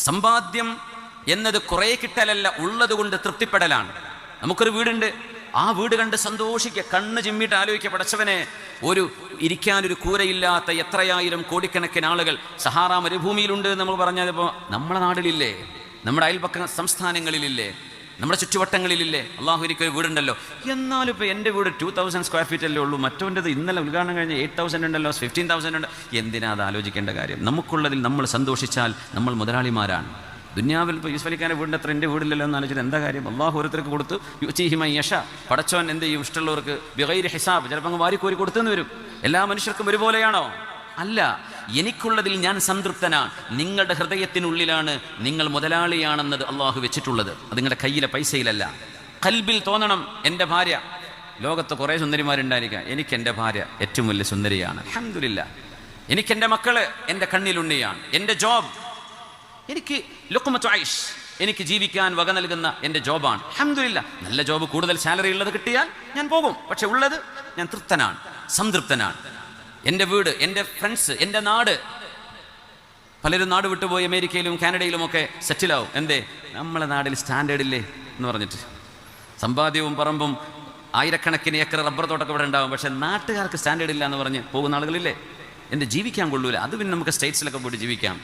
സമ്പാദ്യം എന്നത് കുറേ കിട്ടലല്ല, ഉള്ളത് കൊണ്ട് തൃപ്തിപ്പെടലാണ്. നമുക്കൊരു വീടുണ്ട്, ആ വീട് കണ്ട് സന്തോഷിക്കുക, കണ്ണ് ചിമ്മിട്ട് ആലോചിക്കുക, പടച്ചവനെ ഒരു ഇരിക്കാനൊരു കൂരയില്ലാത്ത എത്രയായിരം കോടിക്കണക്കിന് ആളുകൾ സഹാറ മരുഭൂമിയിലുണ്ട് നമ്മൾ പറഞ്ഞപ്പോൾ നമ്മുടെ നാട്ടിലില്ലേ, നമ്മുടെ അയൽപക്ക സംസ്ഥാനങ്ങളിലില്ലേ, നമ്മുടെ ചുറ്റുവട്ടങ്ങളിലില്ലേ? അള്ളാഹു എനിക്കൊരു വീടുണ്ടല്ലോ. എന്നാലും ഇപ്പോൾ എൻ്റെ വീട് 2000 സ്ക്വയർ ഫീറ്റ് അല്ലേ ഉള്ളൂ, മറ്റവൻ്റെത് ഇന്നലെ ഉദ്ഘാടനം കഴിഞ്ഞ് 8000 ഉണ്ടല്ലോ, 15,000 ഉണ്ട്. എന്തിനാ അത് ആലോചിക്കേണ്ട കാര്യം? നമുക്കുള്ളതിൽ നമ്മൾ സന്തോഷിച്ചാൽ നമ്മൾ മുതലാളിമാരാണ്. ദുന്യാവിൽ ഇപ്പോൾ യൂസുഫ് അലിഖാൻ്റെ വീടിൻ്റെ അത്ര എൻ്റെ വീടില്ലല്ലോ എന്ന് ആലോചിച്ചിട്ട് എന്താ കാര്യം? അള്ളാഹു ഓരോരുത്തർക്ക് കൊടുത്തു. യുചീഹിമൈ യശ, പടച്ചോൻ എന്ത് ചെയ്യും? ഇഷ്ടമുള്ളവർക്ക് ബിഗൈരി ഹിസാബ്, ചിലപ്പോൾ അങ്ങ് വാരിക്കോരി കൊടുത്തെന്ന് വരും. എല്ലാ മനുഷ്യർക്കും ഒരുപോലെയാണോ? അല്ല. എനിക്കുള്ളതിൽ ഞാൻ സംതൃപ്തനാണ്. നിങ്ങളുടെ ഹൃദയത്തിനുള്ളിലാണ് നിങ്ങൾ മുതലാളിയാണെന്നത് അള്ളാഹു വെച്ചിട്ടുള്ളത്. അത് നിങ്ങളുടെ കയ്യിലെ പൈസയിലല്ല. കൽബിൽ തോന്നണം, എൻ്റെ ഭാര്യ, ലോകത്ത് കുറേ സുന്ദരിമാരുണ്ടായിരിക്കാം, എനിക്കെൻ്റെ ഭാര്യ ഏറ്റവും വലിയ സുന്ദരിയാണ്, അൽഹംദുലില്ലാ. എനിക്കെൻ്റെ മക്കള് എൻ്റെ കണ്ണിലുണ്ണിയാണ്. എൻ്റെ ജോബ്, എനിക്ക് ലുഖ്മത്തു ഐഷ്, എനിക്ക് ജീവിക്കാൻ വക നൽകുന്ന എൻ്റെ ജോബാണ്, അൽഹംദുലില്ലാ. നല്ല ജോബ്, കൂടുതൽ സാലറി ഉള്ളത് കിട്ടിയാൽ ഞാൻ പോകും. പക്ഷെ ഉള്ളത് ഞാൻ തൃപ്തനാണ്, സംതൃപ്തനാണ്. എൻ്റെ വീട്, എൻ്റെ ഫ്രണ്ട്സ്, എൻ്റെ നാട്. പലരും നാട് വിട്ടുപോയി അമേരിക്കയിലും കാനഡയിലുമൊക്കെ സെറ്റിലാവും. എന്തേ? നമ്മളെ നാട്ടിൽ സ്റ്റാൻഡേർഡില്ലേ എന്ന് പറഞ്ഞിട്ട്. സമ്പാദ്യവും പറമ്പും ആയിരക്കണക്കിന് ഏക്കർ റബ്ബർ തോട്ടൊക്കെ ഇവിടെ ഉണ്ടാവും, പക്ഷേ നാട്ടുകാർക്ക് സ്റ്റാൻഡേർഡ് ഇല്ല എന്ന് പറഞ്ഞ് പോകുന്ന ആളുകളില്ലേ? എൻ്റെ ജീവിക്കാൻ കൊള്ളൂല. അത് പിന്നെ നമുക്ക് സ്റ്റേറ്റ്സിലൊക്കെ പോയിട്ട് ജീവിക്കാം.